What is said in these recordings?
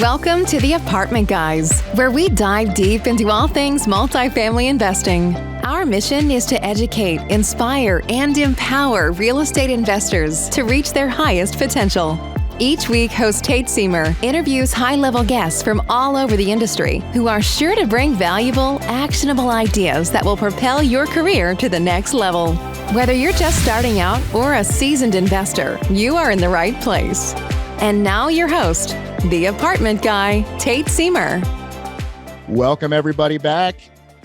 Welcome to the Apartment Guys, where we dive deep into all things multifamily investing. Our mission is to educate, inspire, and empower real estate investors to reach their highest potential. Each week, host Tate Seamer interviews high-level guests from all over the industry who are sure to bring valuable, actionable ideas that will propel your career to the next level. Whether you're just starting out or a seasoned investor, you are in the right place. And now your host, the Apartment Guy, Tate Seamer. Welcome everybody back.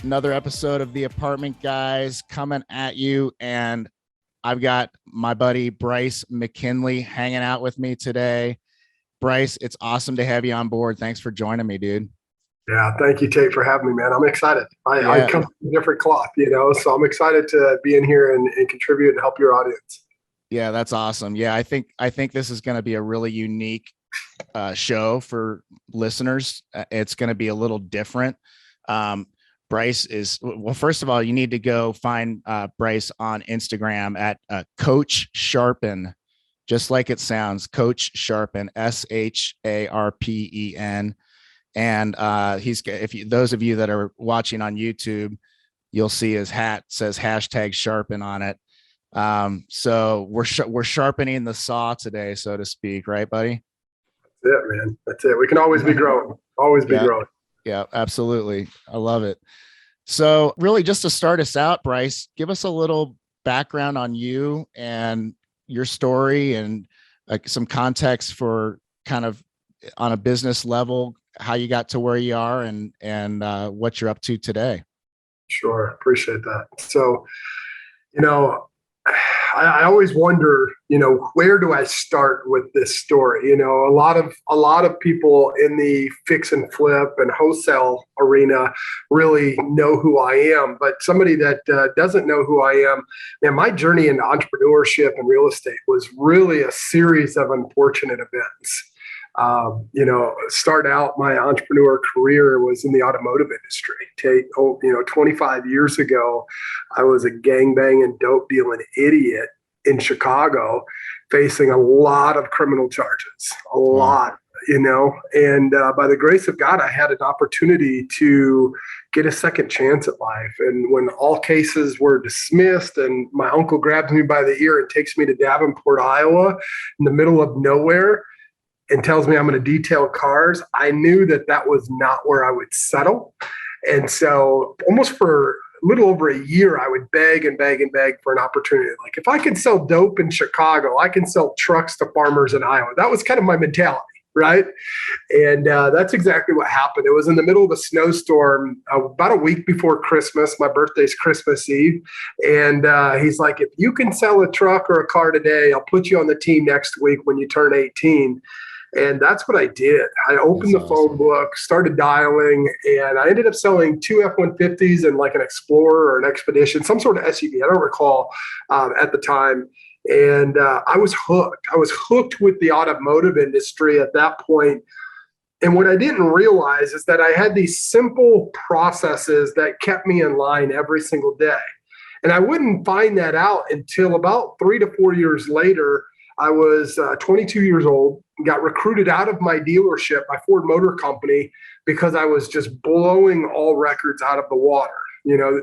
Another episode of the Apartment Guys coming at you. And I've got my buddy, Bryce McKinley, hanging out with me today. Bryce, it's awesome to have you on board. Thanks for joining me, dude. Yeah, thank you, Tate, for having me, man. I'm excited. I come from a different cloth, so I'm excited to be in here and contribute and help your audience. Yeah, that's awesome. Yeah, I think this is going to be a really unique show for listeners. It's going to be a little different. Bryce is, well, first of all, you need to go find Bryce on Instagram at Coach Sharpen, just like it sounds, Coach Sharpen, SHARPEN. And those of you that are watching on YouTube, you'll see his hat says #Sharpen on it. So we're sharpening the saw today, so to speak, right, buddy? That's it, man. That's it. We can always be growing. Always be growing. Yeah, absolutely. I love it. So really, just to start us out, Bryce, give us a little background on you and your story and some context for kind of on a business level, how you got to where you are and what you're up to today. Sure. Appreciate that. So, I always wonder, where do I start with this story? A lot of people in the fix and flip and wholesale arena really know who I am, but somebody that doesn't know who I am, man, my journey into entrepreneurship and real estate was really a series of unfortunate events. Start out my entrepreneur career was in the automotive industry. 25 years ago, I was a gangbanging, dope dealing idiot in Chicago, facing a lot of criminal charges, a lot, and by the grace of God, I had an opportunity to get a second chance at life. And when all cases were dismissed and my uncle grabs me by the ear and takes me to Davenport, Iowa, in the middle of nowhere, and tells me I'm going to detail cars, I knew that was not where I would settle. And so almost for a little over a year, I would beg and beg and beg for an opportunity. Like, if I can sell dope in Chicago, I can sell trucks to farmers in Iowa. That was kind of my mentality, right? And that's exactly what happened. It was in the middle of a snowstorm about a week before Christmas. My birthday's Christmas Eve. And he's like, if you can sell a truck or a car today, I'll put you on the team next week when you turn 18. And that's what I did. I opened the phone book, started dialing, and I ended up selling 2 F-150s and like an Explorer or an Expedition, some sort of SUV. I don't recall at the time. And I was hooked. I was hooked with the automotive industry at that point. And what I didn't realize is that I had these simple processes that kept me in line every single day. And I wouldn't find that out until about 3 to 4 years later. I was 22 years old, got recruited out of my dealership, my Ford Motor Company, because I was just blowing all records out of the water,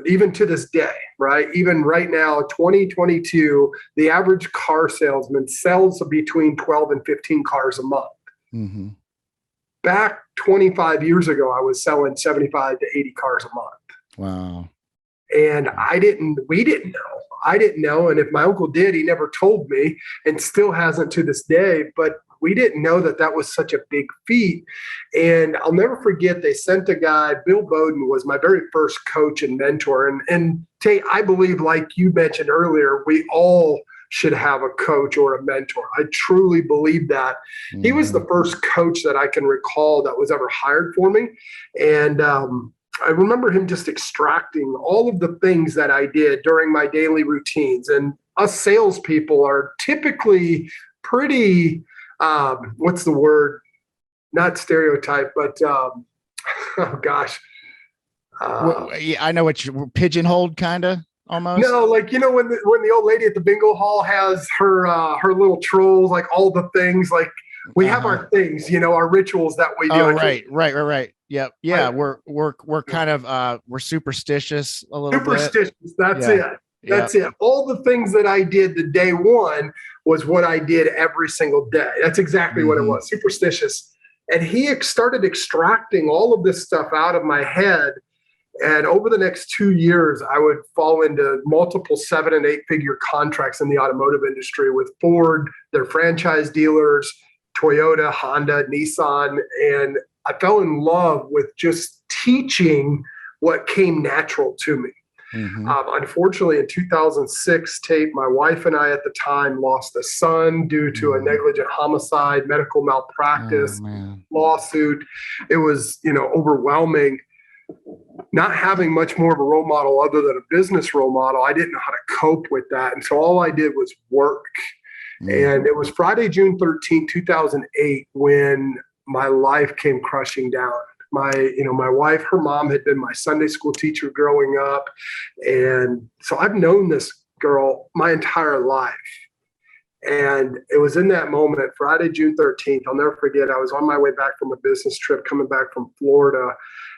even to this day, right? Even right now, 2022, the average car salesman sells between 12 and 15 cars a month. Mm-hmm. Back 25 years ago, I was selling 75 to 80 cars a month. Wow. And we didn't know. I didn't know. And if my uncle did, he never told me and still hasn't to this day. But we didn't know that was such a big feat. And I'll never forget, they sent a guy, Bill Boden was my very first coach and mentor. And Tate, I believe, like you mentioned earlier, we all should have a coach or a mentor. I truly believe that. Mm-hmm. He was the first coach that I can recall that was ever hired for me. And I remember him just extracting all of the things that I did during my daily routines. And us salespeople are typically pretty, what's the word? Not stereotype, but oh gosh. I know what you're pigeonholed, kind of. Almost. No, like, when the old lady at the bingo hall has her little trolls, like all the things, like We have our things, our rituals that we do. Oh, right. Yep. Yeah. We're kind of, we're superstitious a little bit. Superstitious. That's it. That's it. All the things that I did the day one was what I did every single day. That's exactly what it was. Superstitious. And he started extracting all of this stuff out of my head. And over the next 2 years, I would fall into multiple 7 and 8 figure contracts in the automotive industry with Ford, their franchise dealers, Toyota, Honda, Nissan. And I fell in love with just teaching what came natural to me. Unfortunately, in 2006, Tate, my wife and I at the time lost a son due to a negligent homicide, medical malpractice, lawsuit. It was, overwhelming. Not having much more of a role model other than a business role model, I didn't know how to cope with that. And so all I did was work. And it was Friday, June 13, 2008, when my life came crushing down. My wife, her mom had been my Sunday school teacher growing up. And so I've known this girl my entire life. And it was in that moment, Friday, June 13th, I'll never forget, I was on my way back from a business trip coming back from Florida.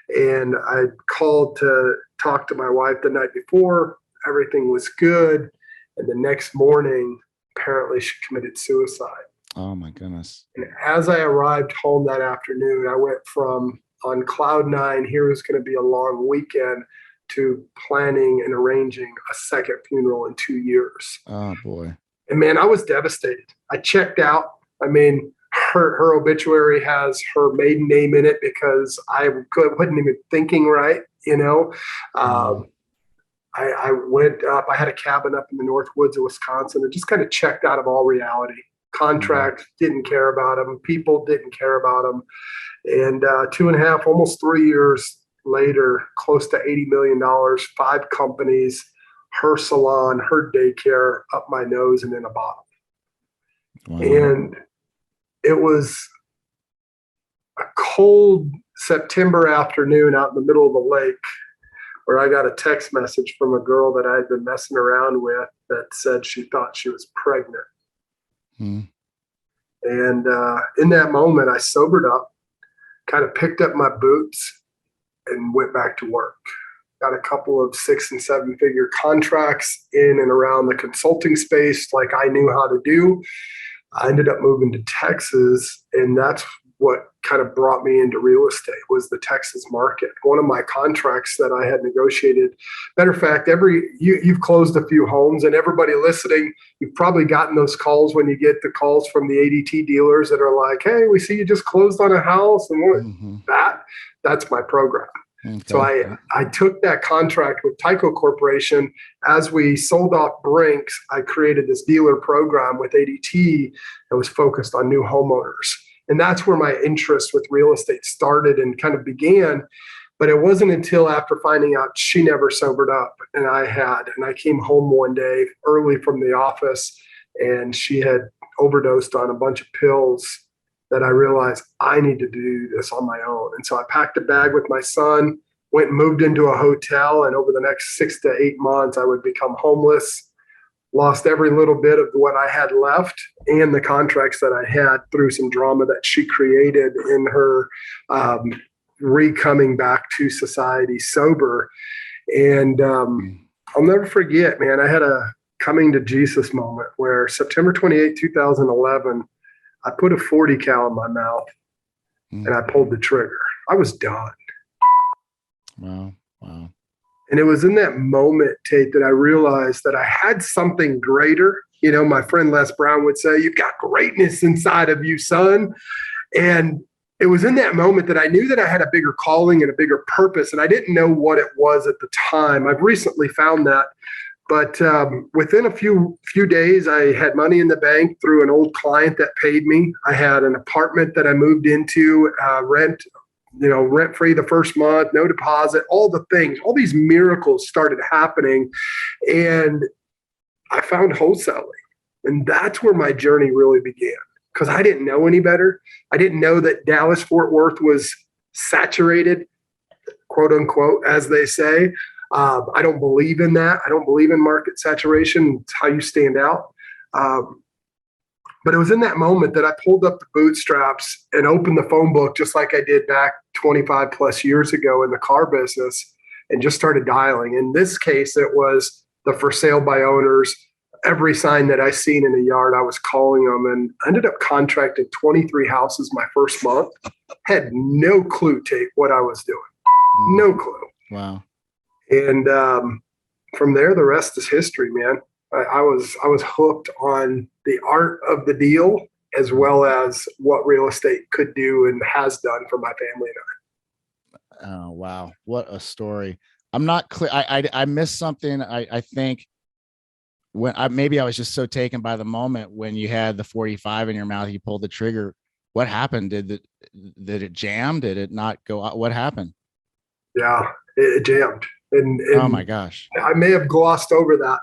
And I called to talk to my wife the night before. Everything was good. And the next morning, apparently she committed suicide. Oh, my goodness. And as I arrived home that afternoon, I went from on cloud 9, here was going to be a long weekend, to planning and arranging a second funeral in 2 years. Oh, boy. And man, I was devastated. I checked out. I mean, her obituary has her maiden name in it because I wasn't even thinking right, I went up, I had a cabin up in the North Woods of Wisconsin and just kind of checked out of all reality. Contract, didn't care about them. People didn't care about them. And 2.5, almost 3 years later, close to $80 million, 5 companies, her salon, her daycare, up my nose and in a bottle. Wow. And it was a cold September afternoon out in the middle of the lake where I got a text message from a girl that I had been messing around with that said she thought she was pregnant. And in that moment, I sobered up, kind of picked up my boots and went back to work. Got a couple of 6 and 7 figure contracts in and around the consulting space like I knew how to do. I ended up moving to Texas, and that's what kind of brought me into real estate, was the Texas market. One of my contracts that I had negotiated, matter of fact, you've closed a few homes, and everybody listening, you've probably gotten those calls when you get the calls from the ADT dealers that are like, hey, we see you just closed on a house, and that's my program. Okay. So I took that contract with Tyco Corporation. As we sold off Brinks, I created this dealer program with ADT that was focused on new homeowners. And that's where my interest with real estate started and kind of began. But it wasn't until after finding out she never sobered up and I had. And I came home one day early from the office and she had overdosed on a bunch of pills that I realized I need to do this on my own. And so I packed a bag with my son, went and moved into a hotel. And over the next 6 to 8 months, I would become homeless, lost every little bit of what I had left and the contracts that I had through some drama that she created in her re-coming back to society sober. And I'll never forget, man, I had a coming to Jesus moment where September 28, 2011, I put a 40 cal in my mouth and I pulled the trigger. I was done. Wow. And it was in that moment, Tate, that I realized that I had something greater. My friend Les Brown would say, you've got greatness inside of you, son. And it was in that moment that I knew that I had a bigger calling and a bigger purpose. And I didn't know what it was at the time. I've recently found that. But within a few days, I had money in the bank through an old client that paid me. I had an apartment that I moved into, rent-free the first month, no deposit, all the things, all these miracles started happening. And I found wholesaling. And that's where my journey really began because I didn't know any better. I didn't know that Dallas-Fort Worth was saturated, quote unquote, as they say. I don't believe in that. I don't believe in market saturation. It's how you stand out. But it was in that moment that I pulled up the bootstraps and opened the phone book just like I did back 25 plus years ago in the car business and just started dialing. In this case, it was the for sale by owners. Every sign that I seen in a yard, I was calling them, and ended up contracting 23 houses my first month. Had no clue, Tate, what I was doing. No clue. Wow. And from there, the rest is history, man. I was hooked on the art of the deal as well as what real estate could do and has done for my family and I. Oh, wow. What a story. I'm not clear. I missed something. I think when maybe I was just so taken by the moment when you had the 45 in your mouth, you pulled the trigger. What happened? Did it jam? Did it not go out? What happened? Yeah, it jammed. And oh my gosh. I may have glossed over that,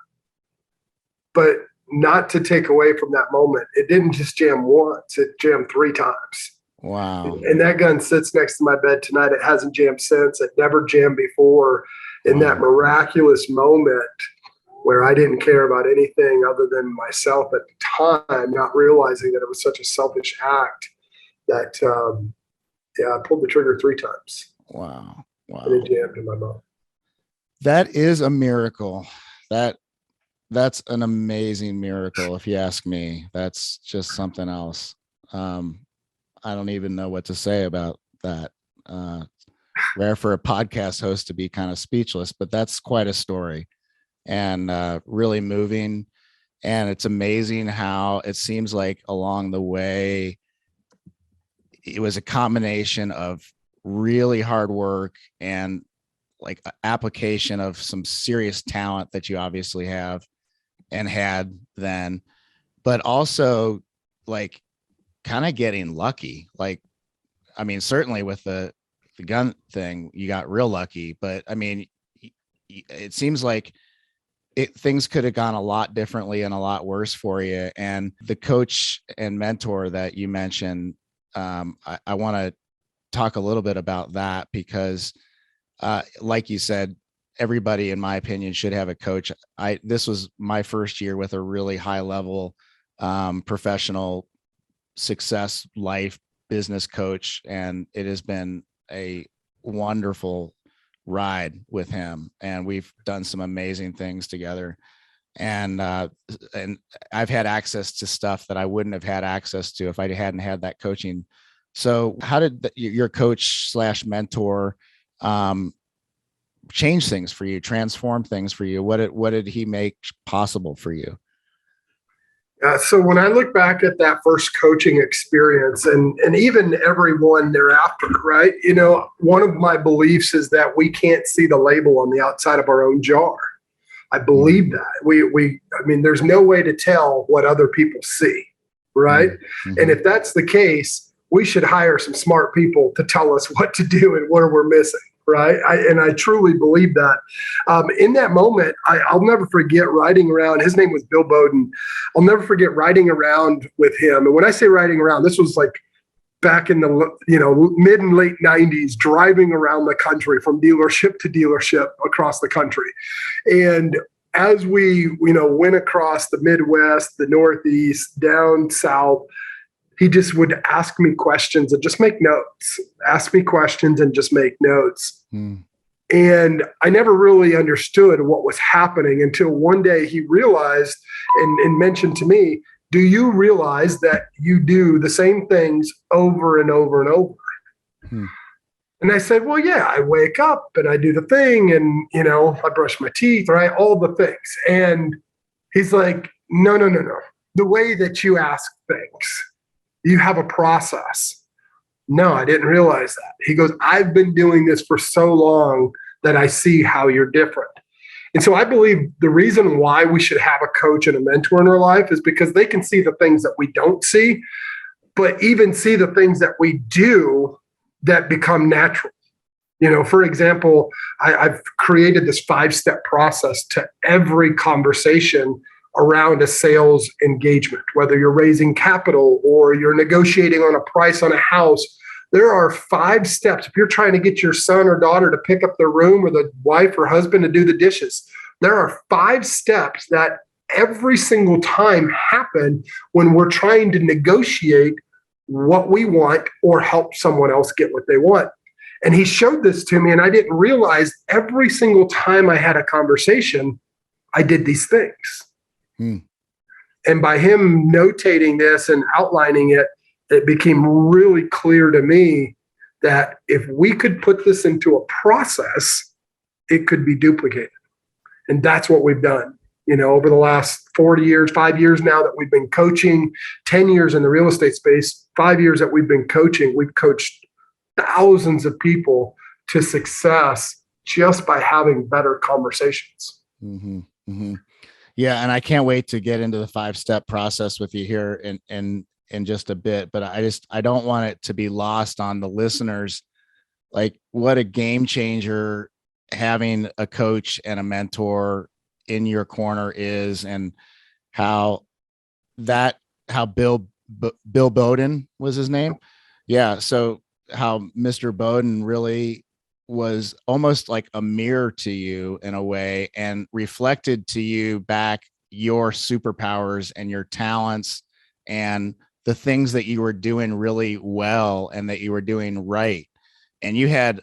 but not to take away from that moment. It didn't just jam once, it jammed 3 times. Wow. And that gun sits next to my bed tonight. It hasn't jammed since. It never jammed before. In that miraculous moment where I didn't care about anything other than myself at the time, not realizing that it was such a selfish act, that I pulled the trigger 3 times. Wow. And it jammed in my mouth. That is a miracle. That's an amazing miracle. If you ask me, that's just something else. I don't even know what to say about that. Rare for a podcast host to be kind of speechless, but that's quite a story, and really moving. And it's amazing how it seems like along the way, it was a combination of really hard work and like application of some serious talent that you obviously have and had then, but also like kind of getting lucky. Like, I mean, certainly with the gun thing, you got real lucky, but I mean, it seems like things could have gone a lot differently and a lot worse for you. And the coach and mentor that you mentioned, I want to talk a little bit about that because like you said, everybody, in my opinion, should have a coach. This was my first year with a really high level professional success life business coach, and it has been a wonderful ride with him, and we've done some amazing things together. And I've had access to stuff that I wouldn't have had access to if I hadn't had that coaching. So how did your coach / mentor change things for you, transform things for you? What did he make possible for you? So when I look back at that first coaching experience and even every one thereafter, right? You know, one of my beliefs is that we can't see the label on the outside of our own jar. I believe that I mean, there's no way to tell what other people see, right? Mm-hmm. And if that's the case, we should hire some smart people to tell us what to do and where we're missing. Right. I truly believe that. In that moment, I'll never forget riding around. His name was Bill Boden. I'll never forget riding around with him. And when I say riding around, this was like back in the mid and late 90s, driving around the country from dealership to dealership across the country. And as we went across the Midwest, the Northeast, down south, he just would ask me questions and just make notes. Ask me questions and just make notes. And I never really understood what was happening until one day he realized and mentioned to me, do you realize that you do the same things over and over and over? And I said, well, yeah, I wake up and I do the thing and, I brush my teeth, right? All the things. And he's like, no. The way that you ask things, you have a process. No, I didn't realize that. He goes, I've been doing this for so long that I see how you're different. And so I believe the reason why we should have a coach and a mentor in our life is because they can see the things that we don't see, but even see the things that we do that become natural. For example, I've created this 5-step process to every conversation around a sales engagement, whether you're raising capital or you're negotiating on a price on a house. There are 5 steps. If you're trying to get your son or daughter to pick up their room or the wife or husband to do the dishes, there are 5 steps that every single time happen when we're trying to negotiate what we want or help someone else get what they want. And he showed this to me, and I didn't realize every single time I had a conversation, I did these things. And by him notating this and outlining it, it became really clear to me that if we could put this into a process, it could be duplicated. And that's what we've done. Over the last 40 years, 5 years now that we've been coaching, 10 years in the real estate space, 5 years that we've been coaching, we've coached thousands of people to success just by having better conversations. Mm-hmm. Mm-hmm. Yeah. And I can't wait to get into the 5-step process with you here in just a bit, but I don't want it to be lost on the listeners. Like, what a game changer having a coach and a mentor in your corner is, and how Bill Boden was his name. Yeah. So how Mr. Boden really was almost like a mirror to you in a way, and reflected to you back your superpowers and your talents and the things that you were doing really well and that you were doing right. And you had,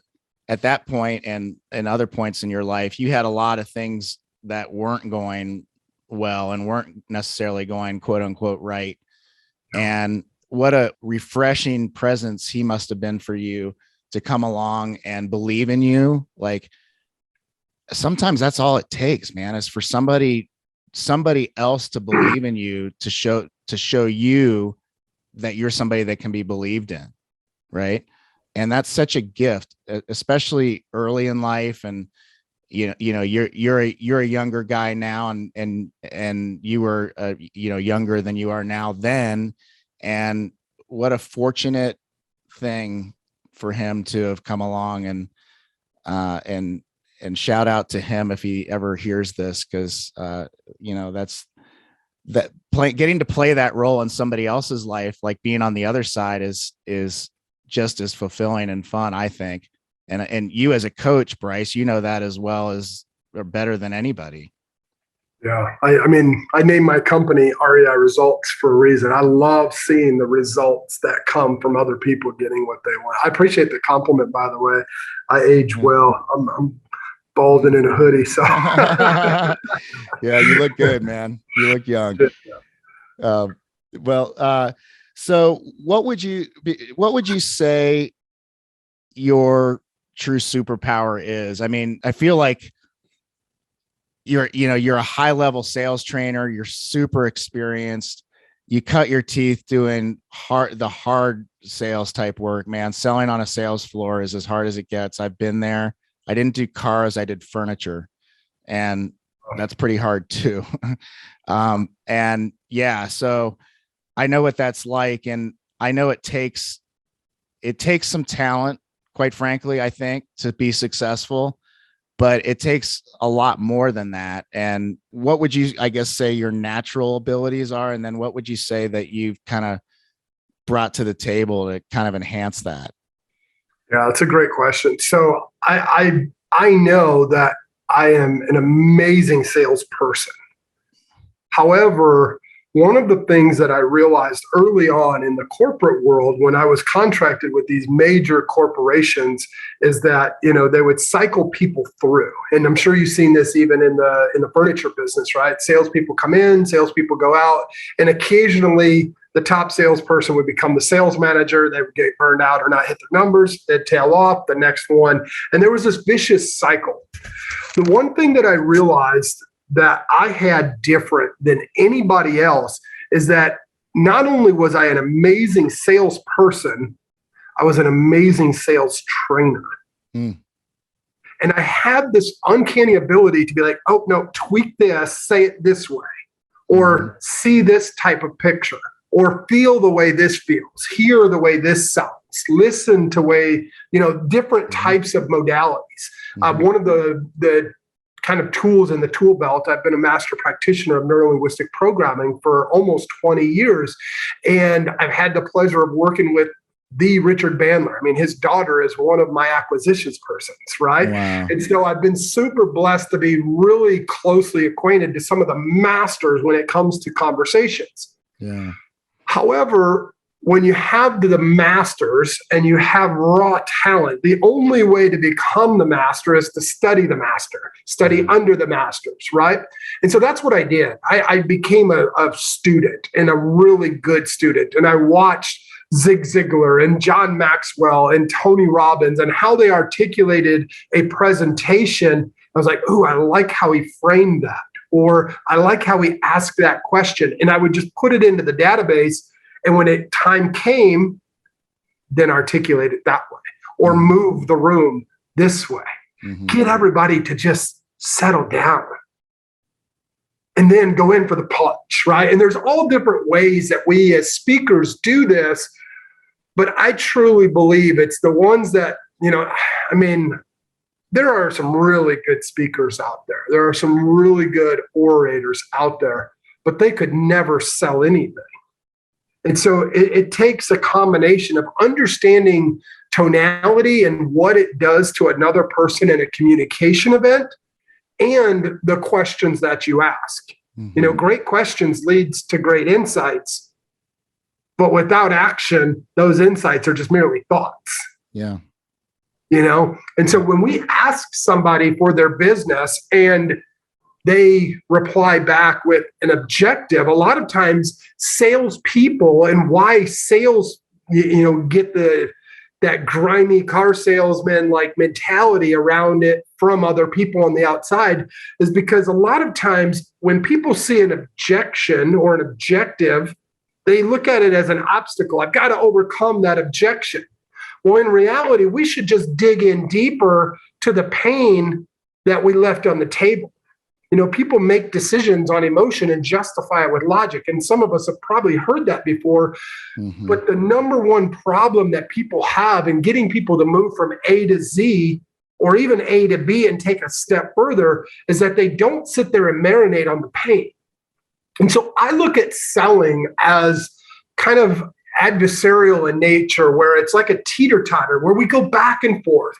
at that point and other points in your life, you had a lot of things that weren't going well and weren't necessarily going quote unquote right. And what a refreshing presence he must have been for you to come along and believe in you. Like, sometimes that's all it takes, man, is for somebody else to believe in you, to show you that you're somebody that can be believed in. Right. And that's such a gift, especially early in life. And, you're a younger guy now, and you were, younger than you are now then. And what a fortunate thing for him to have come along, and shout out to him if he ever hears this, because getting to play that role in somebody else's life, like being on the other side, is just as fulfilling and fun, I think. And you as a coach, Bryce, that as well as, or better than anybody. Yeah. I mean, I named my company REI Results for a reason. I love seeing the results that come from other people getting what they want. I appreciate the compliment, by the way. I age well. I'm bald and in a hoodie. So yeah, you look good, man. You look young. So what would you say your true superpower is? I mean, I feel like you're a high level sales trainer. You're super experienced. You cut your teeth doing the hard sales type work, man. Selling on a sales floor is as hard as it gets. I've been there. I didn't do cars. I did furniture, and that's pretty hard too. And yeah, so I know what that's like. And I know it takes some talent, quite frankly, I think, to be successful, but it takes a lot more than that. And what would you, I guess, say your natural abilities are? And then what would you say that you've kind of brought to the table to kind of enhance that? Yeah, that's a great question. So I know that I am an amazing salesperson. However, one of the things that I realized early on in the corporate world when I was contracted with these major corporations is that, they would cycle people through. And I'm sure you've seen this even in the furniture business, right? Salespeople come in, salespeople go out, and occasionally the top salesperson would become the sales manager. They would get burned out or not hit their numbers. They'd tail off, the next one. And there was this vicious cycle. The one thing that I realized that I had different than anybody else is that not only was I an amazing salesperson, I was an amazing sales trainer. And I had this uncanny ability to be like, oh, no, tweak this, say it this way, or see this type of picture, or feel the way this feels, hear the way this sounds, listen to way, different types of modalities. One of the kind of tools in the tool belt, I've been a master practitioner of neurolinguistic programming for almost 20 years. And I've had the pleasure of working with the Richard Bandler. I mean, his daughter is one of my acquisitions persons, right? Wow. And so I've been super blessed to be really closely acquainted to some of the masters when it comes to conversations. Yeah. However, when you have the masters and you have raw talent, the only way to become the master is to study the master, study under the masters, right? And so that's what I did. I became a student, and a really good student. And I watched Zig Ziglar and John Maxwell and Tony Robbins and how they articulated a presentation. I was like, ooh, I like how he framed that, or I like how he asked that question. And I would just put it into the database. And when time came, then articulate it that way, or move the room this way. Get everybody to just settle down and then go in for the punch, right? And there's all different ways that we as speakers do this, but I truly believe it's the ones that, I mean, there are some really good speakers out there. There are some really good orators out there, but they could never sell anything. And so it takes a combination of understanding tonality and what it does to another person in a communication event, and the questions that you ask. Great questions leads to great insights, but without action, those insights are just merely thoughts. Yeah. And so when we ask somebody for their business and they reply back with an objective, a lot of times salespeople, and why sales, get that grimy car salesman like mentality around it from other people on the outside, is because a lot of times when people see an objection or an objective, they look at it as an obstacle. I've got to overcome that objection. Well, in reality, we should just dig in deeper to the pain that we left on the table. People make decisions on emotion and justify it with logic. And some of us have probably heard that before. But the number one problem that people have in getting people to move from A to Z, or even A to B and take a step further, is that they don't sit there and marinate on the pain. And so I look at selling as kind of adversarial in nature, where it's like a teeter-totter, where we go back and forth.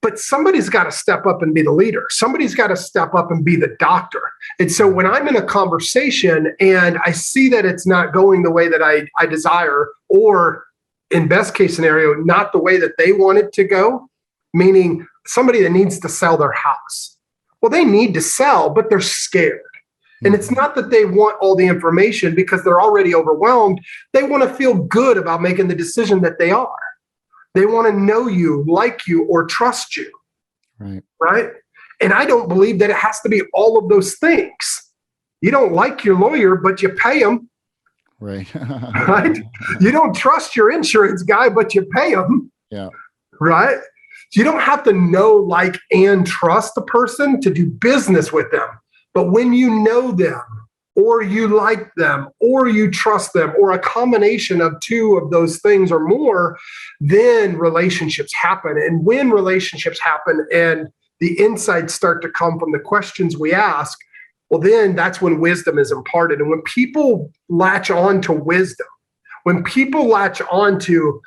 But somebody's got to step up and be the leader. Somebody's got to step up and be the doctor. And so when I'm in a conversation and I see that it's not going the way that I desire, or in best case scenario, not the way that they want it to go, meaning somebody that needs to sell their house. Well, they need to sell, but they're scared. And it's not that they want all the information because they're already overwhelmed. They want to feel good about making the decision that they are. They want to know you, like you, or trust you. Right? And I don't believe that it has to be all of those things. You don't like your lawyer, but you pay him. Right? You don't trust your insurance guy, but you pay him. Yeah. Right? You don't have to know, like, and trust the person to do business with them. But when you know them, or you like them, or you trust them, or a combination of two of those things or more, then relationships happen. And when relationships happen and the insights start to come from the questions we ask, well, then that's when wisdom is imparted. And when people latch on to wisdom, when people latch on to,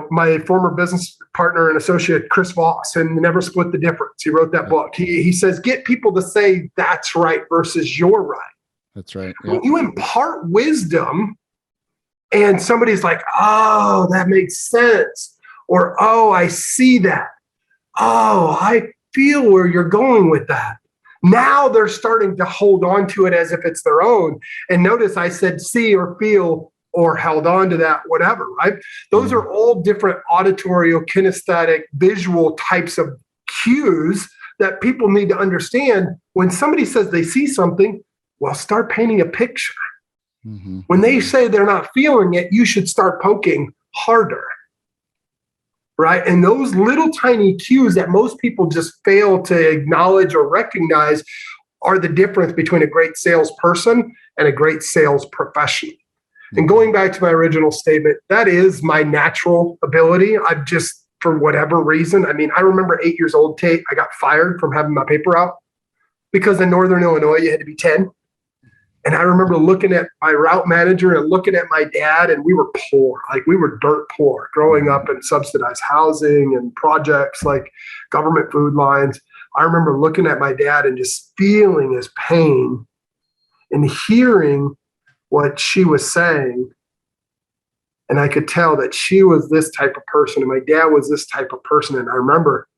my former business partner and associate, Chris Voss, and Never Split the Difference. He wrote that book. He says, get people to say that's right versus you're right. That's right. Yep. When you impart wisdom and somebody's like, oh, that makes sense. Or, oh, I see that. Oh, I feel where you're going with that. Now they're starting to hold on to it as if it's their own. And notice I said see or feel or held on to that, whatever, right? Those are all different auditory, kinesthetic, visual types of cues that people need to understand. When somebody says they see something, well, start painting a picture. When they say they're not feeling it, you should start poking harder, right? And those little tiny cues that most people just fail to acknowledge or recognize are the difference between a great salesperson and a great sales professional. And going back to my original statement, that is my natural ability. I've just, for whatever reason, I remember 8 years old, Tate, I got fired from having my paper out because in Northern Illinois, you had to be 10. And I remember looking at my route manager and looking at my dad, and we were poor. Like, we were dirt poor growing up in subsidized housing and projects like government food lines. I remember looking at my dad and just feeling his pain and hearing what she was saying. And I could tell that she was this type of person and my dad was this type of person. And I remember,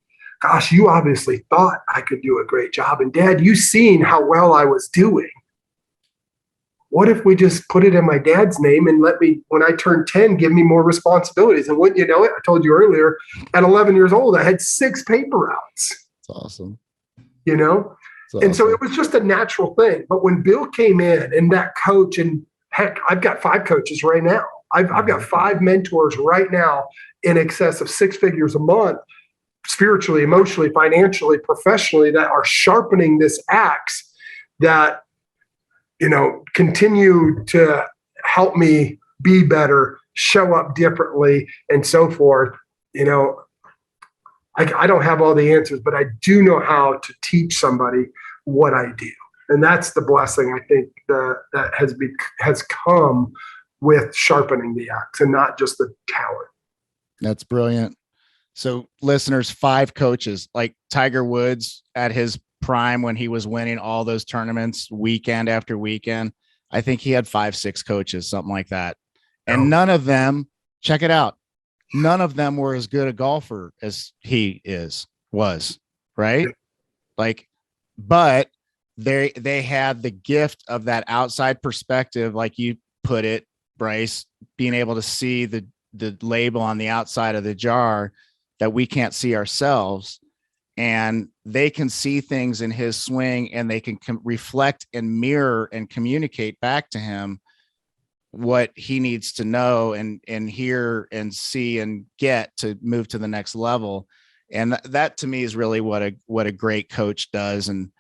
gosh, you obviously thought I could do a great job. And Dad, you seen how well I was doing. What if we just put it in my dad's name and let me, when I turn 10, give me more responsibilities? And wouldn't you know it, I told you earlier, at 11 years old, I had 6 paper routes. That's awesome. You know? And so it was just a natural thing. But when Bill came in and that coach, and heck, I've got 5 coaches right now. I've got 5 mentors right now in excess of 6 figures a month, spiritually, emotionally, financially, professionally, that are sharpening this axe that, you know, continue to help me be better, show up differently, and so forth. You know, I don't have all the answers, but I do know how to teach somebody what I do. And that's the blessing, I think, that has come with sharpening the axe and not just the talent. That's brilliant. So listeners, 5 coaches, like Tiger Woods at his prime when he was winning all those tournaments weekend after weekend. I think he had 5, 6 coaches, something like that. And none of them, check it out, none of them were as good a golfer as he was, right? Like, but they had the gift of that outside perspective, like you put it, Bryce, being able to see the label on the outside of the jar that we can't see ourselves. And they can see things in his swing and they can reflect and mirror and communicate back to him what he needs to know and hear and see and get to move to the next level. And that to me is really what a great coach does. And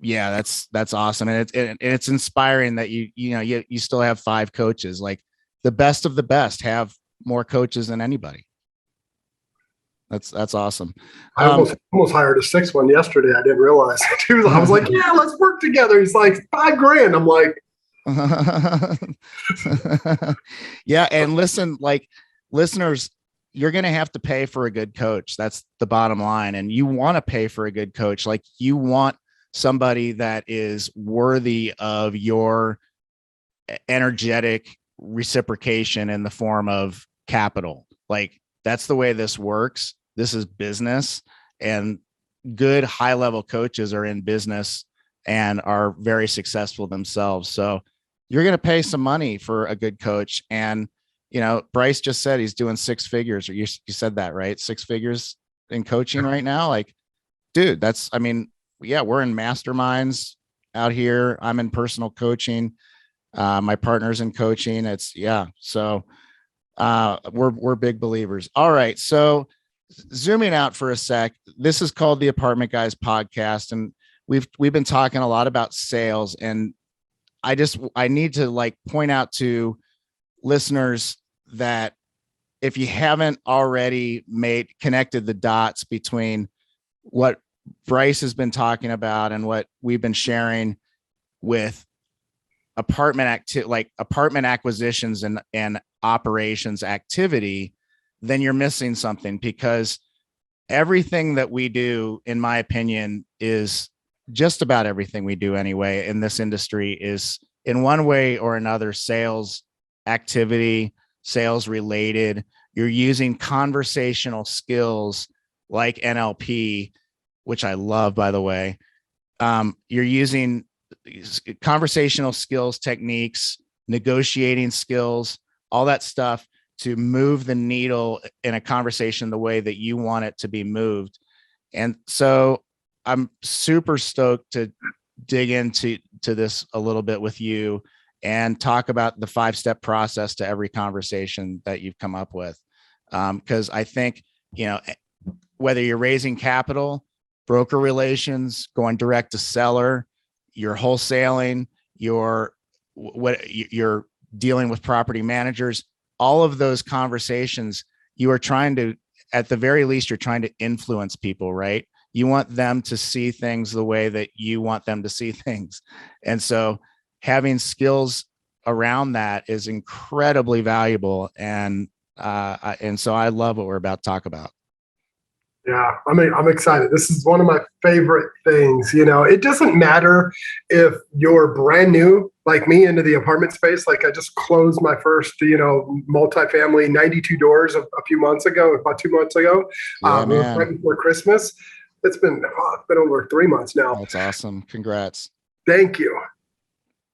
yeah, that's awesome. And it's inspiring that you still have 5 coaches. Like, the best of the best have more coaches than anybody. That's awesome. I almost hired a 6th one yesterday. I didn't realize. I was like, yeah, let's work together. He's like, $5,000. I'm like, yeah. And listen, like, listeners, you're going to have to pay for a good coach. That's the bottom line. And you want to pay for a good coach. Like, you want somebody that is worthy of your energetic reciprocation in the form of capital. Like, that's the way this works. This is business, and good high level coaches are in business and are very successful themselves. So you're going to pay some money for a good coach. And, you know, Bryce just said he's doing 6 figures, or you said that, right? 6 figures in coaching right now. Like, dude, we're in masterminds out here. I'm in personal coaching. My partner's in coaching. So we're big believers. All right. So zooming out for a sec, this is called the Apartment Guys podcast. And we've been talking a lot about sales, and I need to like point out to listeners that if you haven't already connected the dots between what Bryce has been talking about and what we've been sharing with apartment acquisitions and operations activity, then you're missing something, because everything that we do, in my opinion, is just about everything we do anyway in this industry is in one way or another sales activity, sales related. You're using conversational skills like NLP, which I love, by the way. You're using conversational skills, techniques, negotiating skills, all that stuff to move the needle in a conversation the way that you want it to be moved. And so I'm super stoked to dig into this a little bit with you and talk about the 5-step process to every conversation that you've come up with. Because I think, whether you're raising capital, broker relations, going direct to seller, you're wholesaling, you're dealing with property managers, all of those conversations, you are trying to, at the very least, you're trying to influence people, right? You want them to see things the way that you want them to see things. And so having skills around that is incredibly valuable. And so I love what we're about to talk about. Yeah, I'm excited. This is one of my favorite things. It doesn't matter if you're brand new, like me, into the apartment space. Like I just closed my first, multifamily 92 doors about 2 months ago. Yeah, man. Right before Christmas. It's been over 3 months now. That's awesome. Congrats. Thank you.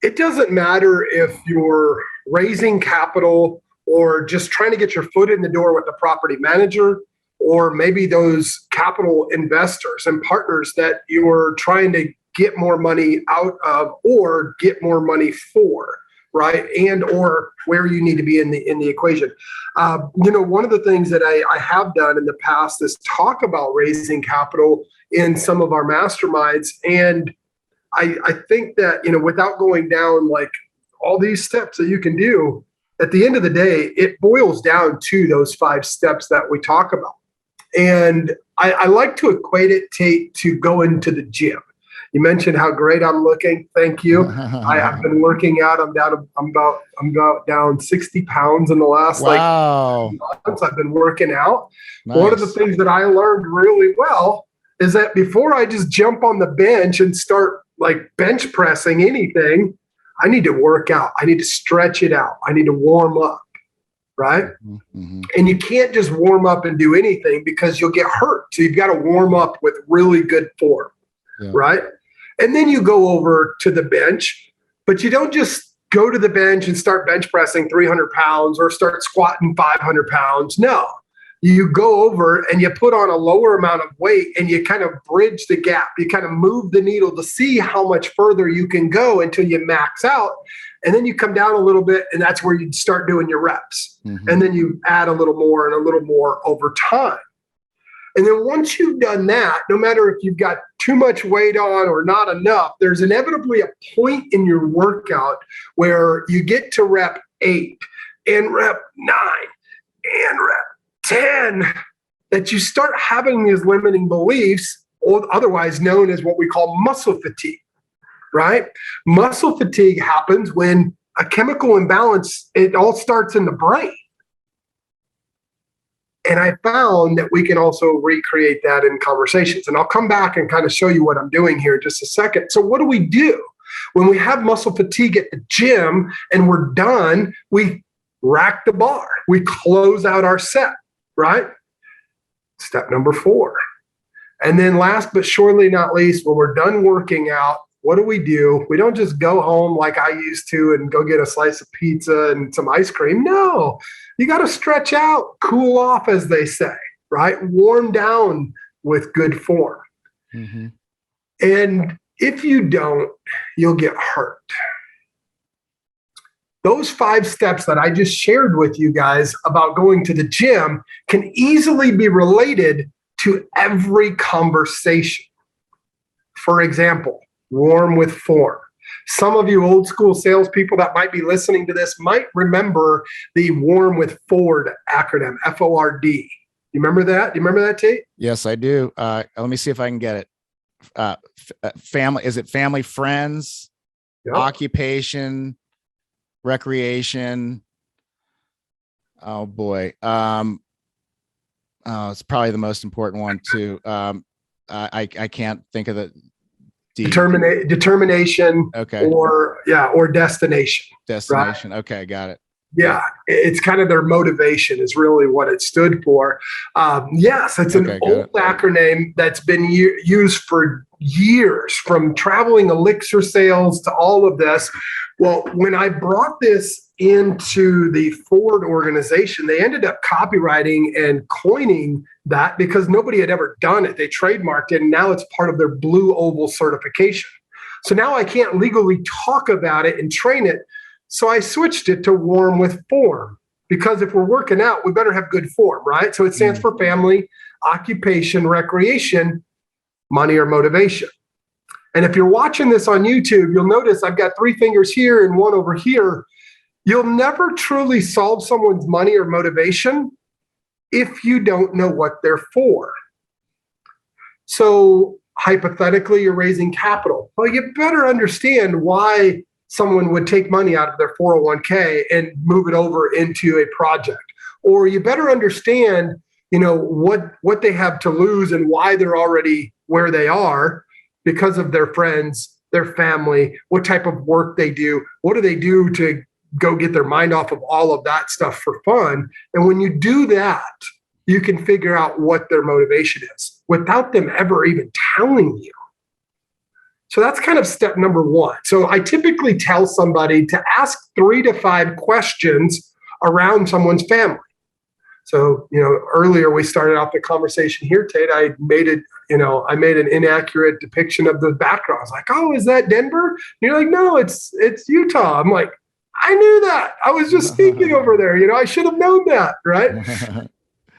It doesn't matter if you're raising capital or just trying to get your foot in the door with the property manager, or maybe those capital investors and partners that you're trying to get more money out of or get more money for, right? And or where you need to be in the equation. One of the things that I have done in the past is talk about raising capital in some of our masterminds. And I think that, without going down like all these steps that you can do, at the end of the day, it boils down to those 5 steps that we talk about. And I like to equate it to going to the gym. You mentioned how great I'm looking. Thank you. I have been working out. I'm about down 60 pounds in the last months. I've been working out. Nice. One of the things that I learned really well is that before I just jump on the bench and start like bench pressing anything, I need to work out. I need to stretch it out. I need to warm up. Right? Mm-hmm. And you can't just warm up and do anything because you'll get hurt. So you've got to warm up with really good form, right? And then you go over to the bench, but you don't just go to the bench and start bench pressing 300 pounds or start squatting 500 pounds. No, you go over and you put on a lower amount of weight and you kind of bridge the gap. You kind of move the needle to see how much further you can go until you max out. And then you come down a little bit, and that's where you start doing your reps. Mm-hmm. And then you add a little more and a little more over time. And then once you've done that, no matter if you've got too much weight on or not enough, there's inevitably a point in your workout where you get to rep 8 and rep 9 and rep 10 that you start having these limiting beliefs, or otherwise known as what we call muscle fatigue. Right? Muscle fatigue happens when a chemical imbalance, it all starts in the brain. And I found that we can also recreate that in conversations. And I'll come back and kind of show you what I'm doing here in just a second. So what do we do? When we have muscle fatigue at the gym and we're done, we rack the bar. We close out our set, right? Step number 4. And then last but surely not least, when we're done working out, what do? We don't just go home like I used to and go get a slice of pizza and some ice cream. No, you got to stretch out, cool off, as they say, right? Warm down with good form. Mm-hmm. And if you don't, you'll get hurt. Those 5 steps that I just shared with you guys about going to the gym can easily be related to every conversation. For example, warm with form. Some of you old school salespeople that might be listening to this might remember the warm with Ford acronym, FORD. You remember that? Do you remember that, Tate? Yes, I do. Let me see if I can get it. Family, is it family, friends, occupation, recreation? Oh boy. It's probably the most important one too. I can't think of the determination. Okay. Or destination. Destination. Right? Okay. Got it. Yeah. It's kind of their motivation is really what it stood for. Yes. It's an old acronym that's been used for years, from traveling elixir sales to all of this. Well, when I brought this into the Ford organization, they ended up copywriting and coining that because nobody had ever done it. They trademarked it, and now it's part of their Blue Oval certification. So now I can't legally talk about it and train it. So I switched it to warm with form, because if we're working out, we better have good form, right? So it stands for family, occupation, recreation, money, or motivation. And if you're watching this on YouTube, you'll notice I've got 3 fingers here and 1 over here. You'll never truly solve someone's money or motivation if you don't know what they're for. So hypothetically, you're raising capital. Well, you better understand why someone would take money out of their 401k and move it over into a project. Or you better understand, what they have to lose and why they're already where they are because of their friends, their family, what type of work they do, what do they do to go get their mind off of all of that stuff for fun. And when you do that, you can figure out what their motivation is without them ever even telling you. So that's kind of step number one. So I typically tell somebody to ask 3 to 5 questions around someone's family. So, earlier we started off the conversation here, Tate. I made an inaccurate depiction of the background. I was like, oh, is that Denver? And you're like, no, it's Utah. I'm like, I knew that. I was just speaking over there. I should have known that, right?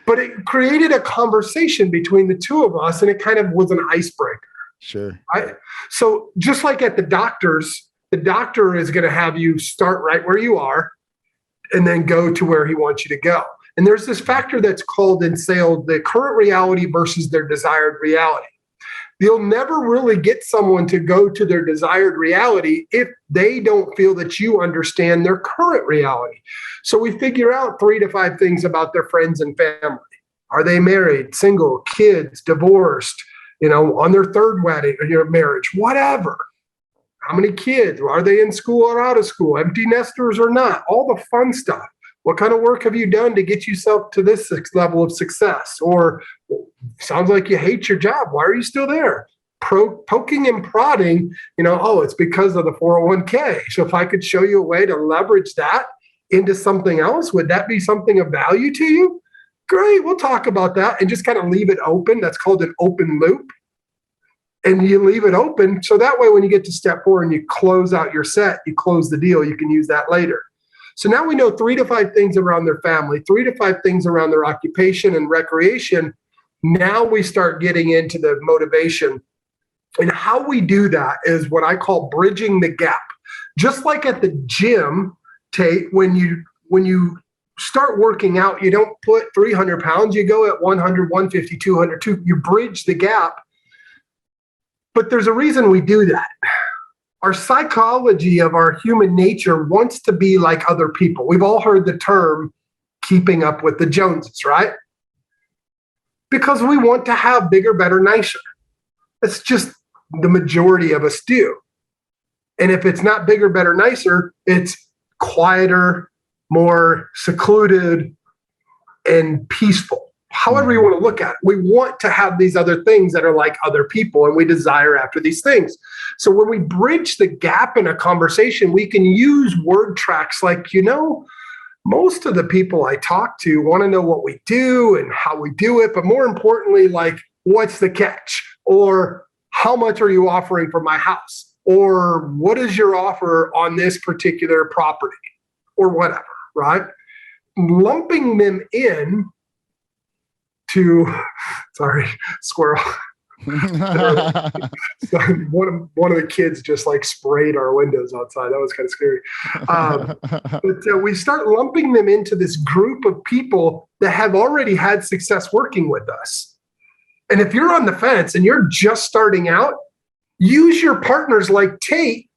But it created a conversation between the two of us, and it kind of was an icebreaker. Sure. Right? So just like at the doctor's, the doctor is going to have you start right where you are and then go to where he wants you to go. And there's this factor that's called in sales, the current reality versus their desired reality. You'll never really get someone to go to their desired reality if they don't feel that you understand their current reality. So we figure out 3 to 5 things about their friends and family. Are they married, single, kids, divorced, on their 3rd wedding or marriage, whatever. How many kids? Are they in school or out of school? Empty nesters or not? All the fun stuff. What kind of work have you done to get yourself to this level of success? Or sounds like you hate your job. Why are you still there? Poking and prodding, it's because of the 401k. So if I could show you a way to leverage that into something else, would that be something of value to you? Great, we'll talk about that and just kind of leave it open. That's called an open loop. And you leave it open. So that way, when you get to step 4 and you close out your set, you close the deal, you can use that later. So now we know 3 to 5 things around their family, 3 to 5 things around their occupation and recreation. Now we start getting into the motivation. And how we do that is what I call bridging the gap. Just like at the gym, Tate, when you start working out, you don't put 300 pounds, you go at 100, 150, 200, you bridge the gap. But there's a reason we do that. Our psychology of our human nature wants to be like other people. We've all heard the term keeping up with the Joneses, right? Because we want to have bigger, better, nicer. It's just the majority of us do. And if it's not bigger, better, nicer, it's quieter, more secluded, and peaceful. However you want to look at it, we want to have these other things that are like other people, and we desire after these things. So when we bridge the gap in a conversation, we can use word tracks like, most of the people I talk to want to know what we do and how we do it, but more importantly, like, what's the catch? Or how much are you offering for my house? Or what is your offer on this particular property? Or whatever, right? Lumping them in to, sorry, squirrel. So one of the kids just like sprayed our windows outside. That was kind of scary. But we start lumping them into this group of people that have already had success working with us. And if you're on the fence and you're just starting out, use your partners like Tate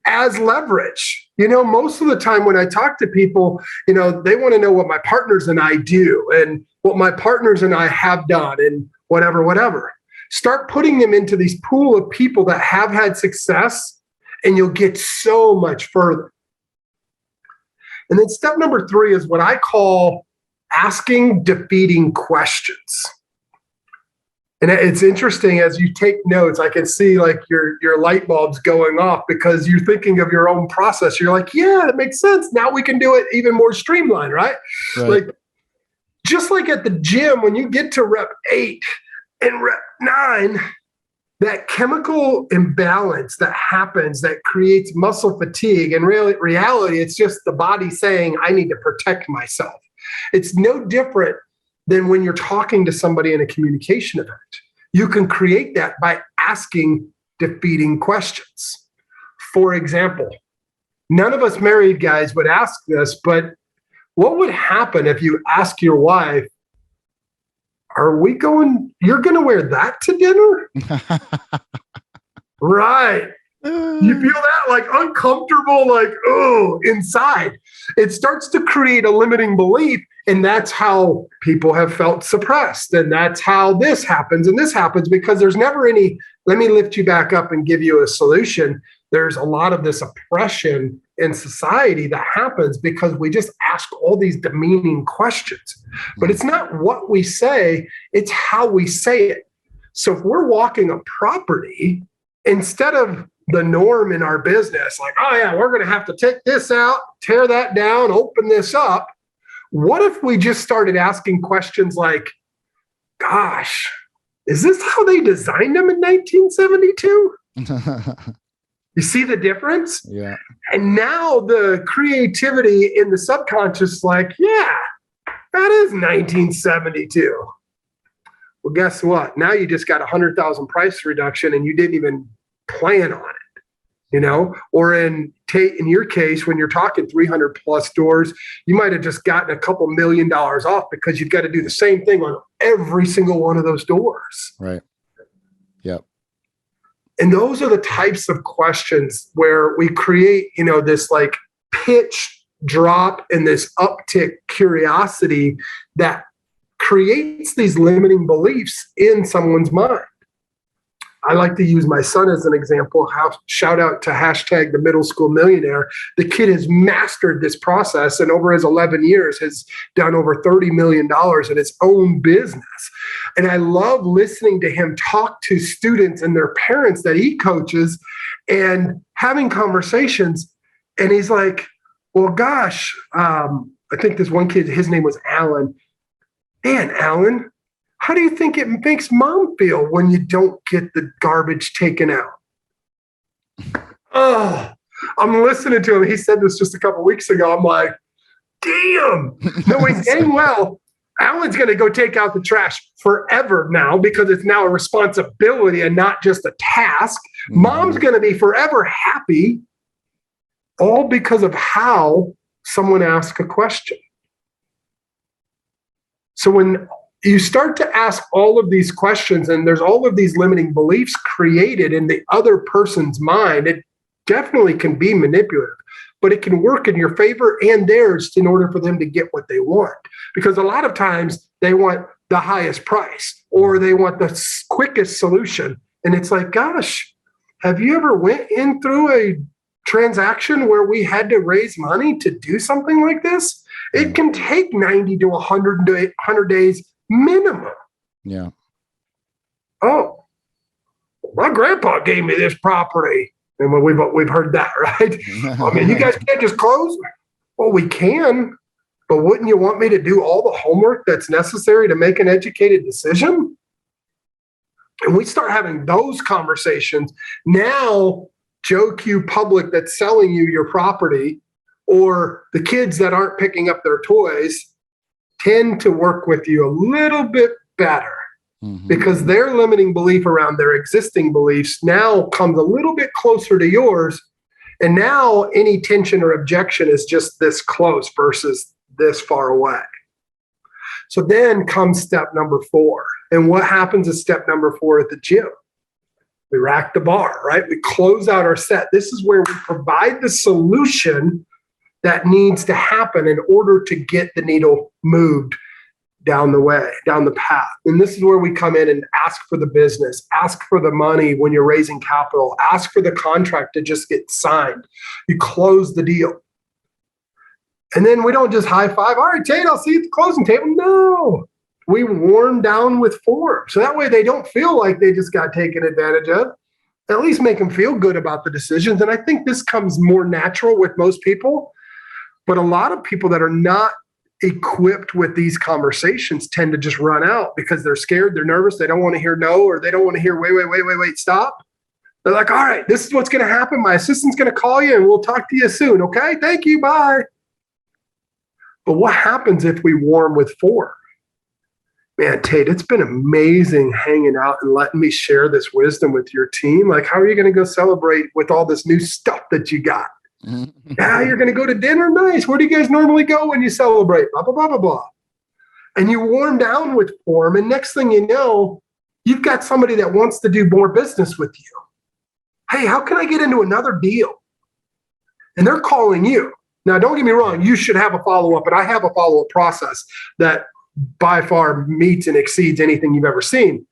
as leverage. Most of the time when I talk to people, they want to know what my partners and I do and what my partners and I have done and whatever. Start putting them into these pool of people that have had success, and you'll get so much further. And then step number 3 is what I call asking defeating questions. And it's interesting as you take notes, I can see like your light bulbs going off because you're thinking of your own process. You're like, yeah, that makes sense. Now we can do it even more streamlined, right? Like, just like at the gym, when you get to rep 8 and rep 9, that chemical imbalance that happens that creates muscle fatigue. And reality, it's just the body saying, I need to protect myself. It's no different than when you're talking to somebody in a communication event. You can create that by asking defeating questions. For example, none of us married guys would ask this, but what would happen if you ask your wife, Are we going, you're going to wear that to dinner? Right. You feel that like uncomfortable, like, oh, inside. It starts to create a limiting belief. And that's how people have felt suppressed. And that's how this happens. And this happens because there's never any, let me lift you back up and give you a solution. There's a lot of this oppression in society that happens because we just ask all these demeaning questions. But it's not what we say, it's how we say it. So if we're walking a property, instead of the norm in our business, like, oh yeah, we're going to have to take this out, tear that down, open this up. What if we just started asking questions like, gosh, is this how they designed them in 1972? You see the difference? Yeah. And now the creativity in the subconscious, like, yeah, that is 1972. Well, guess what? Now you just got 100,000 price reduction and you didn't even plan on it, you know? Or in your case, when you're talking 300 plus doors, you might have just gotten a couple $1 million off because you've got to do the same thing on every single one of those doors. Right. Yep. And those are the types of questions where we create, you know, this like pitch drop and this uptick curiosity that creates these limiting beliefs in someone's mind. I like to use my son as an example. Shout out to hashtag the middle school millionaire. The kid has mastered this process and over his 11 years has done over $30 million in his own business. And I love listening to him talk to students and their parents that he coaches and having conversations. And he's like, well, gosh, I think this one kid, his name was Alan. Man, Alan, how do you think it makes mom feel when you don't get the garbage taken out? Oh, I'm listening to him. He said this just a couple of weeks ago. I'm like, damn. No, he's getting well. Alan's going to go take out the trash forever now because it's now a responsibility and not just a task. Mm-hmm. Mom's going to be forever happy, all because of how someone asked a question. So when you start to ask all of these questions and there's all of these limiting beliefs created in the other person's mind, it definitely can be manipulative, but it can work in your favor and theirs in order for them to get what they want. Because a lot of times they want the highest price or they want the quickest solution. And it's like, gosh, have you ever went in through a transaction where we had to raise money to do something like this? It can take 90 to 100 days minimum. Yeah. Oh, my grandpa gave me this property. And we've heard that, right? I mean, you guys can't just close. Well, we can, but wouldn't you want me to do all the homework that's necessary to make an educated decision? And we start having those conversations. Now, Joe Q Public that's selling you your property or the kids that aren't picking up their toys tend to work with you a little bit better because their limiting belief around their existing beliefs now comes a little bit closer to yours. And now any tension or objection is just this close versus this far away. So then comes step number 4. And what happens is step number 4 at the gym. We rack the bar, right? We close out our set. This is where we provide the solution that needs to happen in order to get the needle moved down the path. And this is where we come in and ask for the business, ask for the money when you're raising capital, ask for the contract to just get signed. You close the deal. And then we don't just high five, all right, Tate, I'll see you at the closing table. No, we warm down with form. So that way they don't feel like they just got taken advantage of. At least make them feel good about the decisions. And I think this comes more natural with most people. But a lot of people that are not equipped with these conversations tend to just run out because they're scared, they're nervous, they don't want to hear no, or they don't want to hear wait, stop. They're like, all right, this is what's going to happen. My assistant's going to call you and we'll talk to you soon. Okay, thank you, bye. But what happens if we warm with form? Man, Tate, it's been amazing hanging out and letting me share this wisdom with your team. Like, how are you going to go celebrate with all this new stuff that you got? Yeah, you're going to go to dinner? Nice. Where do you guys normally go when you celebrate? Blah, blah, blah, blah, blah. and you warm down with form. And next thing you know, you've got somebody that wants to do more business with you. Hey, how can I get into another deal? And they're calling you. Now, don't get me wrong. You should have a follow-up, and I have a follow-up process that by far meets and exceeds anything you've ever seen.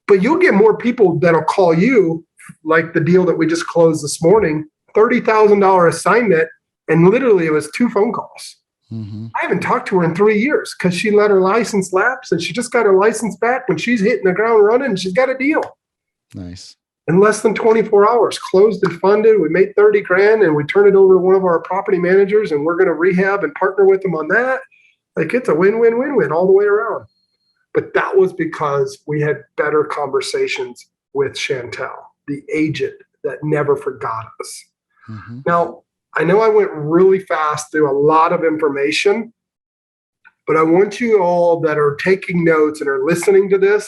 But you'll get more people that'll call you, like the deal that we just closed this morning, $30,000 assignment, and literally it was 2 phone calls. Mm-hmm. I haven't talked to her in 3 years because she let her license lapse, and she just got her license back when she's hitting the ground running, and she's got a deal. Nice. In less than 24 hours, closed and funded. We made 30 grand, and we turned it over to one of our property managers, and we're going to rehab and partner with them on that. Like, it's a win-win-win-win all the way around. But that was because we had better conversations with Chantel, the agent that never forgot us. Mm-hmm. Now, I know I went really fast through a lot of information, but I want you all that are taking notes and are listening to this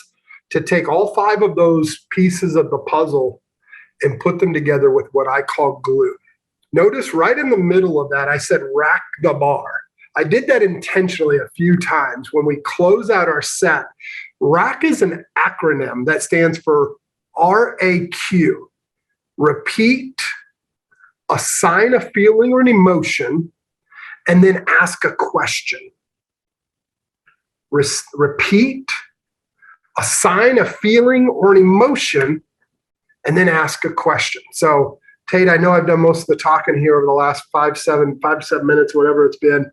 to take all 5 of those pieces of the puzzle and put them together with what I call glue. Notice right in the middle of that, I said rack the bar. I did that intentionally a few times when we close out our set. RAC is an acronym that stands for RAQ. Repeat, assign a feeling or an emotion, and then ask a question. Repeat, assign a feeling or an emotion, and then ask a question. So, Tate, I know I've done most of the talking here over the last 5-7 minutes, whatever it's been.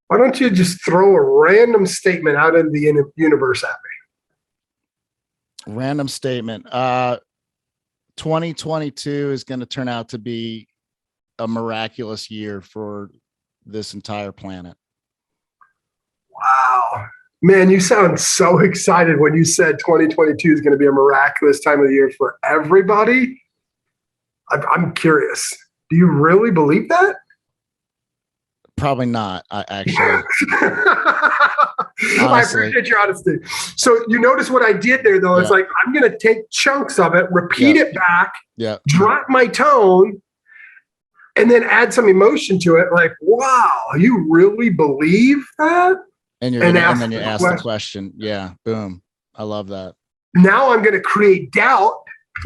Why don't you just throw a random statement out into the universe at me? Random statement. 2022 is going to turn out to be a miraculous year for this entire planet. Wow. Man, you sound so excited when you said 2022 is going to be a miraculous time of the year for everybody. I'm curious. Do you really believe that? Probably not, actually. I appreciate your honesty. So you notice what I did there, though. It's like, I'm going to take chunks of it, repeat it back, drop my tone, and then add some emotion to it. Like, wow, you really believe that? And then you ask the question. Yeah, boom. I love that. Now I'm going to create doubt.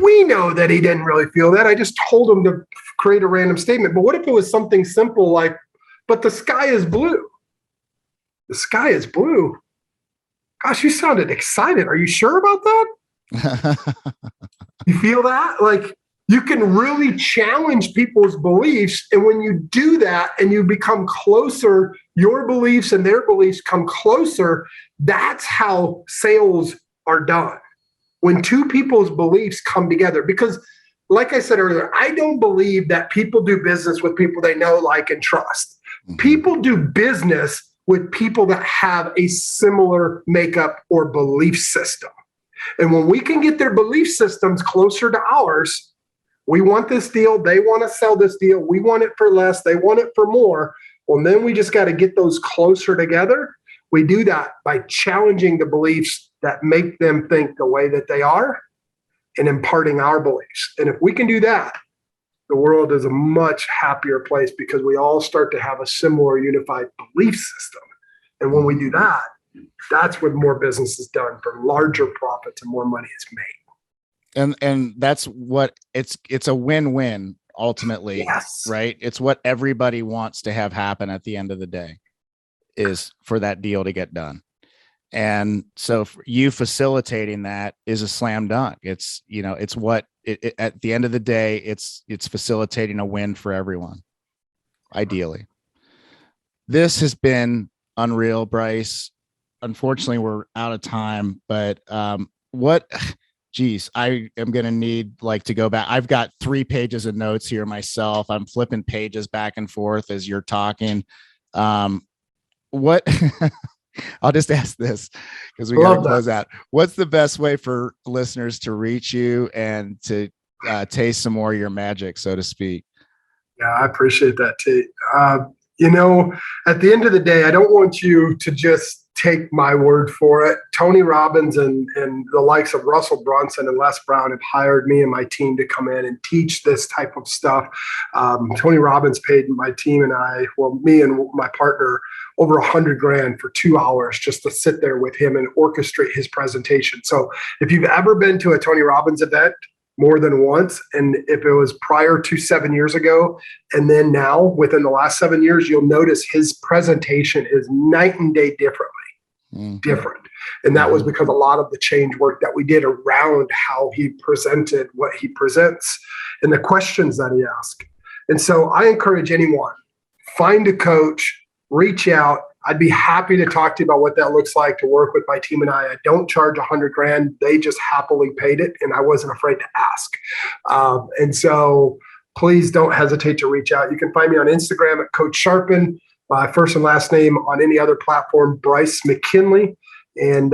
We know that he didn't really feel that. I just told him to create a random statement. But what if it was something simple like, but the sky is blue? The sky is blue. Gosh, you sounded excited. Are you sure about that? You feel that? Like, you can really challenge people's beliefs. And when you do that and you become closer, your beliefs and their beliefs come closer. That's how sales are done. When 2 people's beliefs come together. Because like I said earlier, I don't believe that people do business with people they know, like, and trust. Mm-hmm. People do business with people that have a similar makeup or belief system. And when we can get their belief systems closer to ours, we want this deal, they want to sell this deal, we want it for less, they want it for more. Well, then we just got to get those closer together. We do that by challenging the beliefs that make them think the way that they are and imparting our beliefs. And if we can do that, the world is a much happier place because we all start to have a similar unified belief system. And when we do that, that's when more business is done for larger profits and more money is made. And that's what it's a win-win ultimately. Yes. Right? It's what everybody wants to have happen at the end of the day, is for that deal to get done. And so you facilitating that is a slam dunk. It's, it's what at the end of the day, it's facilitating a win for everyone. Ideally. This has been unreal, Bryce. Unfortunately, we're out of time, but I am going to need to go back. I've got 3 pages of notes here myself. I'm flipping pages back and forth as you're talking. What I'll just ask this because we got to close out. What's the best way for listeners to reach you and to taste some more of your magic, so to speak? Yeah, I appreciate that, Tate. At the end of the day, I don't want you to just take my word for it. Tony Robbins and the likes of Russell Brunson and Les Brown have hired me and my team to come in and teach this type of stuff. Tony Robbins paid my team and me and my partner over $100,000 for 2 hours just to sit there with him and orchestrate his presentation. So if you've ever been to a Tony Robbins event more than once, and if it was prior to 7 years ago, and then now within the last 7 years, you'll notice his presentation is night and day different. And that was because a lot of the change work that we did around how he presented what he presents and the questions that he asked. And so I encourage anyone, find a coach, reach out. I'd be happy to talk to you about what that looks like to work with my team and I. I don't charge $100,000. They just happily paid it, and I wasn't afraid to ask. And so please don't hesitate to reach out. You can find me on Instagram at Coach Sharpen, my first and last name on any other platform, Bryce McKinley. And,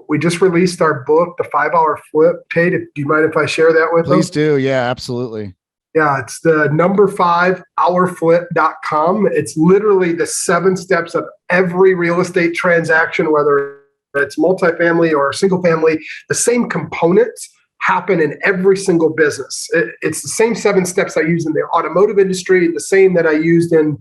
we just released our book, The 5-Hour Flip. Tate, do you mind if I share that with them? Please do. Yeah, absolutely. Yeah, it's the number 5hourflip.com. It's literally the 7 steps of every real estate transaction, whether it's multifamily or single family. The same components happen in every single business. It's the same 7 steps I use in the automotive industry, the same that I used in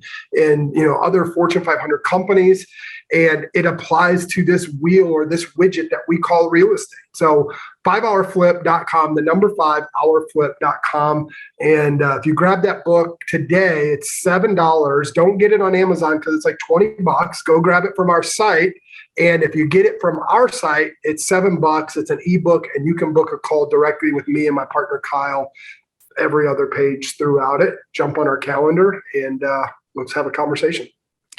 other Fortune 500 companies. And it applies to this wheel or this widget that we call real estate. So 5hourflip.com, the number 5hourflip.com. And if you grab that book today, it's $7. Don't get it on Amazon because it's like $20. Go grab it from our site. And if you get it from our site, it's $7. It's an ebook, and you can book a call directly with me and my partner, Kyle, every other page throughout it. Jump on our calendar and let's have a conversation.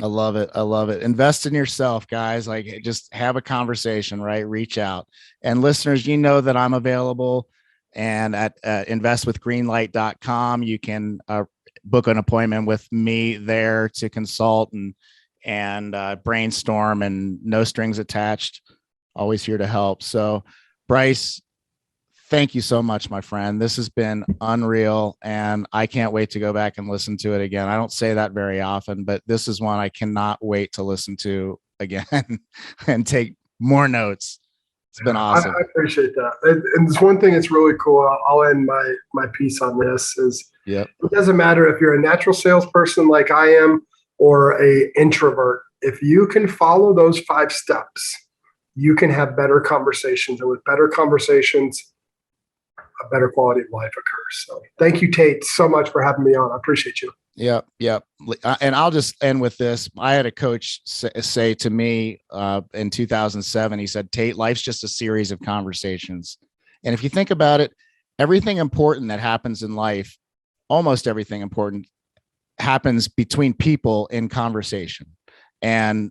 I love it. I love it. Invest in yourself, guys. Like, just have a conversation, right? Reach out. And listeners, you know that I'm available, and at investwithgreenlight.com, you can book an appointment with me there to consult and brainstorm, and no strings attached. Always here to help. So, Bryce, thank you so much, my friend. This has been unreal, and I can't wait to go back and listen to it again. I don't say that very often, but this is one I cannot wait to listen to again and take more notes. It's been awesome. I appreciate that. And there's one thing that's really cool. I'll end my piece on this is It doesn't matter if you're a natural salesperson like I am or a introvert. If you can follow those 5 steps, you can have better conversations, and with better conversations, a better quality of life occurs. So thank you, Tate, so much for having me on. I appreciate you. Yep. And I'll just end with this. I had a coach say to me in 2007, he said, Tate, life's just a series of conversations. And if you think about it, everything important that happens in life, almost everything important, happens between people in conversation. And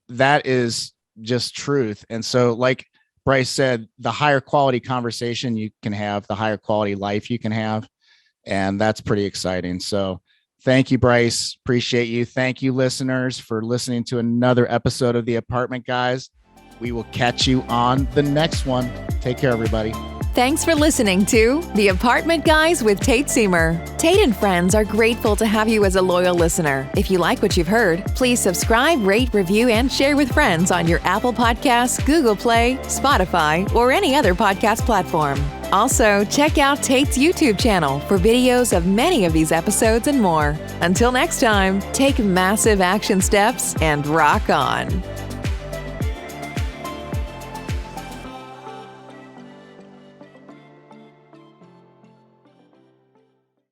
that is just truth. And so, like Bryce said, the higher quality conversation you can have, the higher quality life you can have. And that's pretty exciting. So thank you, Bryce. Appreciate you. Thank you, listeners, for listening to another episode of The Apartment Guys. We will catch you on the next one. Take care, everybody. Thanks for listening to The Apartment Guys with Tate Seamer. Tate and friends are grateful to have you as a loyal listener. If you like what you've heard, please subscribe, rate, review, and share with friends on your Apple Podcasts, Google Play, Spotify, or any other podcast platform. Also, check out Tate's YouTube channel for videos of many of these episodes and more. Until next time, take massive action steps and rock on.